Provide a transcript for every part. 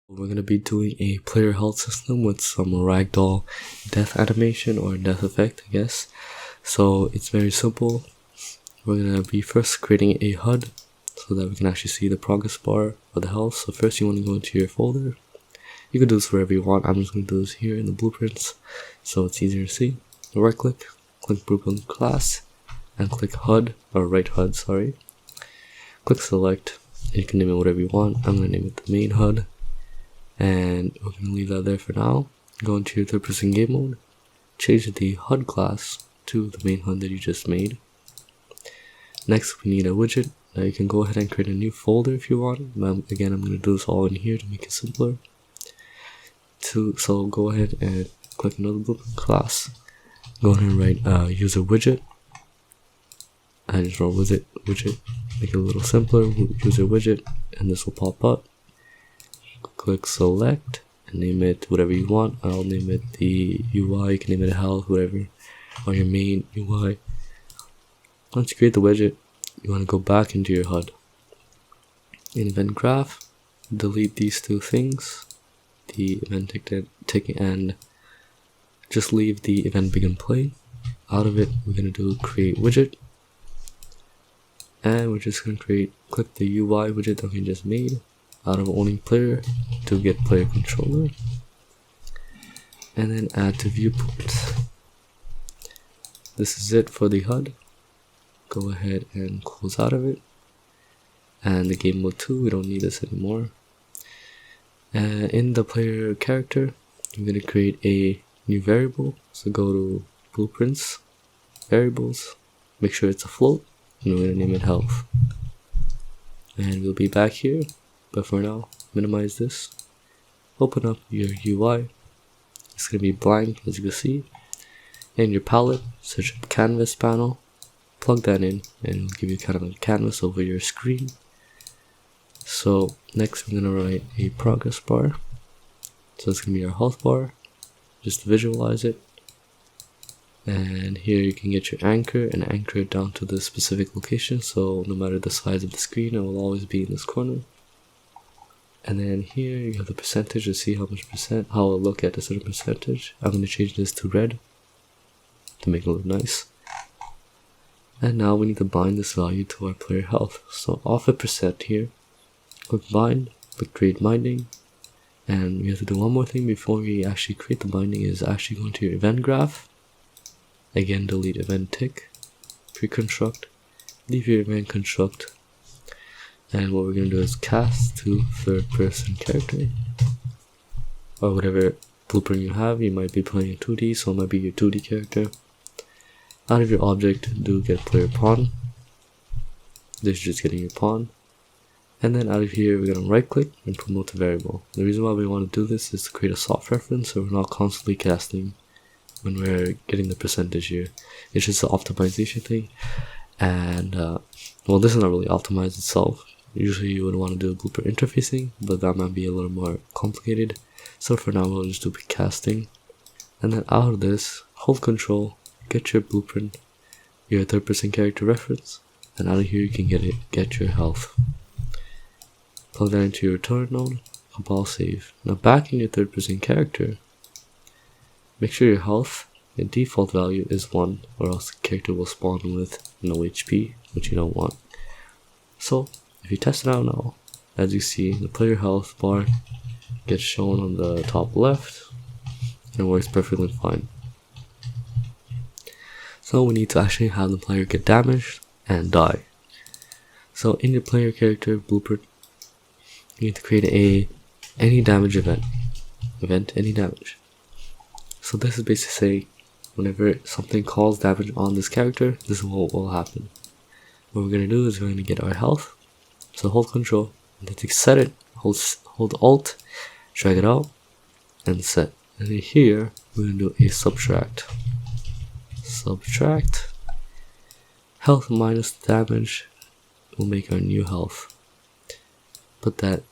We're going to be doing a player health system with some Ragdoll death animation or death effect, I guess. So it's very simple. We're going to be first creating a HUD so that we can actually see the progress bar for the health. So first you want to go into your folder. You can do this wherever you want. I'm just going to do this here in the blueprints so it's easier to see. Right click blueprint class, and click HUD, or right HUD, sorry. Click select, and you can name it whatever you want. I'm going to name it the main HUD. And we're going to leave that there for now. Go into your third-person game mode, change the HUD class to the main HUD that you just made. Next, we need a widget. Now you can go ahead and create a new folder if you want. Again, I'm going to do this all in here to make it simpler. So go ahead and click another blueprint class. Go ahead and write user widget. And just roll with it, widget. Make it a little simpler. User widget, and this will pop up. Click select and name it whatever you want. I'll name it the UI, you can name it health, whatever, or your main UI. Once you create the widget, you want to go back into your HUD. In event graph, delete these two things, the event tick and just leave the event begin play. Out of it, we're going to do create widget, and we're just going to click the UI widget that we just made. Out of owning player to get player controller, and then add to viewport. This is it for the HUD. Go ahead and close out of it. And the game mode 2, we don't need this anymore. And in the player character, I'm going to create a new variable. So go to blueprints, variables, make sure it's a float, and we're going to name it health. And we'll be back here. But for now, minimize this, open up your UI, it's going to be blank as you can see. In your palette, search up canvas panel, plug that in, and it'll give you kind of a canvas over your screen. So next we're going to write a progress bar, so it's going to be our health bar, just to visualize it. And here you can get your anchor and anchor it down to the specific location, so no matter the size of the screen, it will always be in this corner. And then here you have the percentage to see how much percent, how it'll look at a certain percentage. I'm going to change this to red to make it look nice. And now we need to bind this value to our player health. So off a percent here, click bind, click create binding. And we have to do one more thing before we actually create the binding is actually go into your event graph. Again, delete event tick, pre-construct, leave your event construct. And what we're going to do is cast to third person character, or whatever blueprint you have. You might be playing in 2D, so it might be your 2D character. Out of your object, do get player pawn. This is just getting your pawn. And then out of here, we're going to right click and promote the variable. The reason why we want to do this is to create a soft reference, so we're not constantly casting when we're getting the percentage here. It's just an optimization thing. And well, this is not really optimized itself. Usually you would want to do a blueprint interfacing, but that might be a little more complicated. So for now we'll just do casting. And then out of this, hold control, get your blueprint, your third person character reference, and out of here you can get your health. Plug that into your return node, compile save. Now back in your third person character, make sure your health, the default value is 1, or else the character will spawn with no HP, which you don't want. So if you test it out now, as you see, the player health bar gets shown on the top left, and it works perfectly fine. So we need to actually have the player get damaged and die. So in your player character blueprint, you need to create any damage event, any damage. So this is basically saying, whenever something calls damage on this character, this is what will happen. What we're going to do is we're going to get our health. So hold control, and then to set it, hold alt, drag it out, and set. And then here, we're going to do a subtract. Subtract. Health minus damage will make our new health. Plug that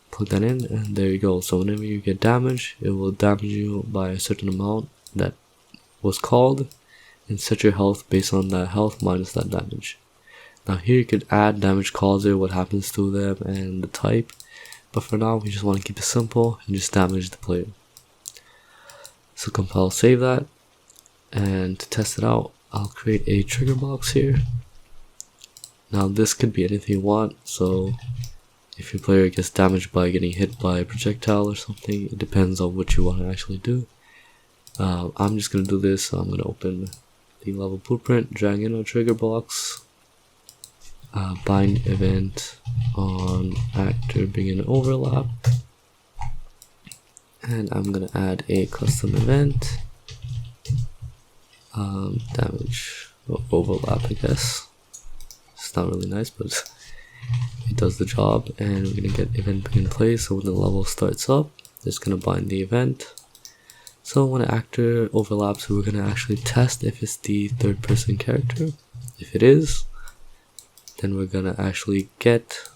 in, and there you go. So whenever you get damage, it will damage you by a certain amount that was called, and set your health based on that health minus that damage. Now here you could add damage causer, what happens to them, and the type. but for now we just want to keep it simple and just damage the player. So compile, save that, and to test it out, I'll create a trigger box here. Now this could be anything you want, so if your player gets damaged by getting hit by a projectile or something, it depends on what you want to actually do. I'm just going to do this, so I'm going to open the level blueprint, drag in a trigger box, bind event on actor, bring in overlap, and I'm going to add a custom event, damage, overlap I guess. It's not really nice, but it does the job. And we're gonna get event bring in place, so when the level starts up, it's gonna bind the event. So when an actor overlaps, we're gonna actually test if it's the third person character. If it is, then we're gonna actually get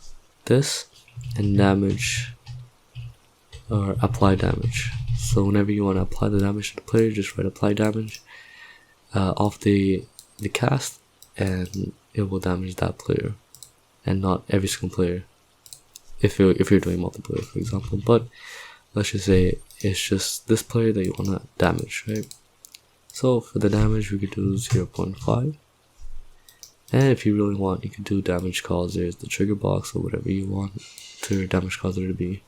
this and damage or apply damage. So whenever you want to apply the damage to the player, just write apply damage off the cast, and it will damage that player and not every single player if you're doing multiplayer, for example. But let's just say it's just this player that you want to damage, right? So for the damage we could do 0.5, and if you really want, you could do damage causers, the trigger box, or whatever you want your damage causer to be.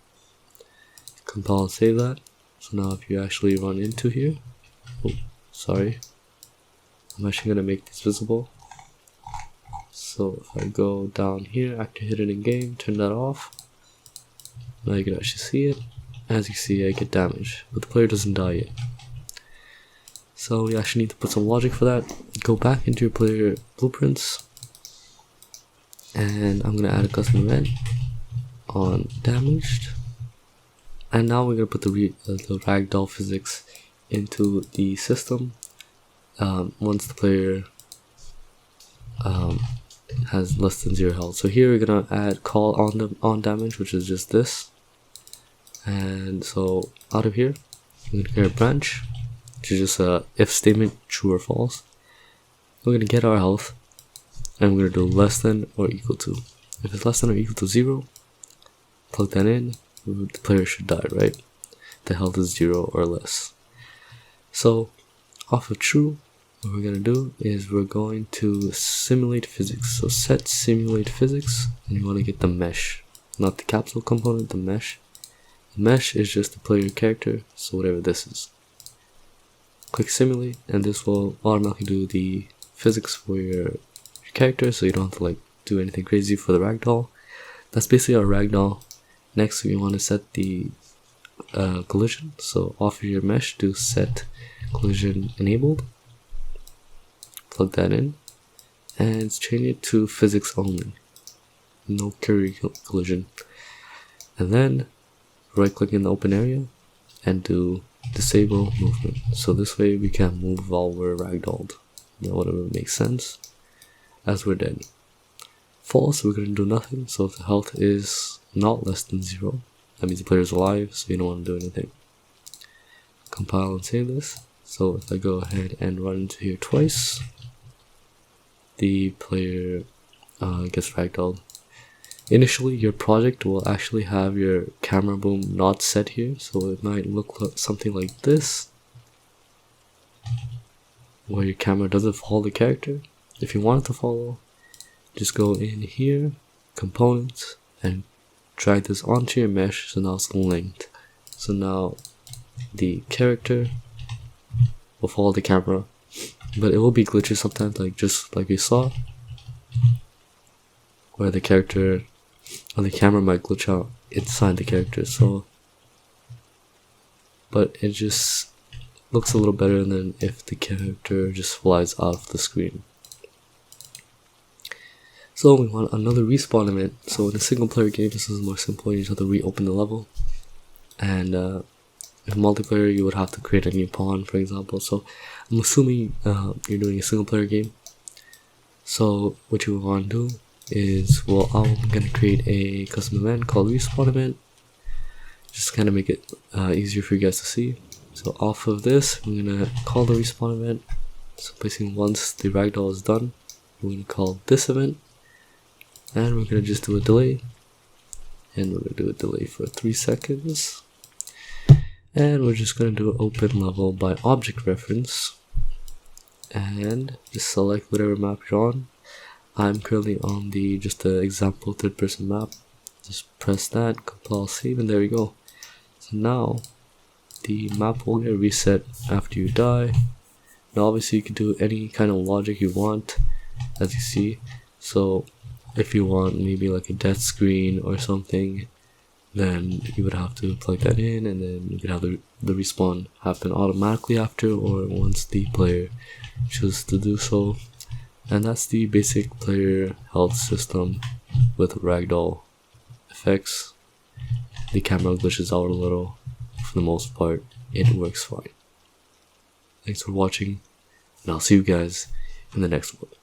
Compile and save that. So now if you actually run into here, oh sorry, I'm actually going to make this visible. So if I go down here, actor hidden in game, turn that off, now you can actually see it. As you see, I get damage, but the player doesn't die yet. So we actually need to put some logic for that. Go back into your player blueprints, and I'm going to add a custom event on damaged, and now we're going to put the Ragdoll physics into the system once the player has less than 0 health. So here we're gonna add call on damage, which is just this. And so out of here, we're gonna create a branch, which is just a if statement, true or false. We're gonna get our health, and we're gonna do less than or equal to. If it's less than or equal to 0, plug that in. The player should die, right? The health is 0 or less. So off of true, what we're going to do is we're going to simulate physics. So set simulate physics, and you want to get the mesh, not the capsule component, the mesh. The mesh is just the player character, so whatever this is. Click simulate, and this will automatically do the physics for your character, so you don't have to like do anything crazy for the ragdoll. That's basically our ragdoll. Next we want to set the collision, so off of your mesh, do set collision enabled. Plug that in, and change it to physics only, no carry collision. And then right click in the open area and do disable movement, so this way we can move while we're ragdolled. Now whatever makes sense. As we're dead. False, we're going to do nothing. So if the health is not less than 0, that means the player is alive, so you don't want to do anything. Compile and save this. So if I go ahead and run into here twice, the player gets ragdolled. Initially, your project will actually have your camera boom not set here, so it might look like something like this, where your camera doesn't follow the character. If you want it to follow, just go in here, components, and drag this onto your mesh, so now it's linked. So now the character will follow the camera, but it will be glitchy sometimes, like just like we saw, where the character or the camera might glitch out inside the character. So, but it just looks a little better than if the character just flies off the screen. So we want another respawn event. So in a single player game, this is more simple. You just have to reopen the level, and in multiplayer you would have to create a new pawn, for example. So I'm assuming you're doing a single player game. So what you want to do is, well, I'm gonna create a custom event called respawn event, just kind of make it easier for you guys to see. So off of this, we're gonna call the respawn event. So basically, once the ragdoll is done, we're gonna call this event, and we're gonna just do a delay, and we're going to do a delay for 3 seconds, and we're just going to do an open level by object reference, and just select whatever map you're on. I'm currently on just the example third person map. Just press that, compile save, and there you go. So now the map will get reset after you die. Now obviously you can do any kind of logic you want, as you see. So if you want maybe like a death screen or something, then you would have to plug that in, and then you could have the respawn happen automatically after, or once the player chooses to do so. And that's the basic player health system with Ragdoll effects. The camera glitches out a little. For the most part, it works fine. Thanks for watching, and I'll see you guys in the next one.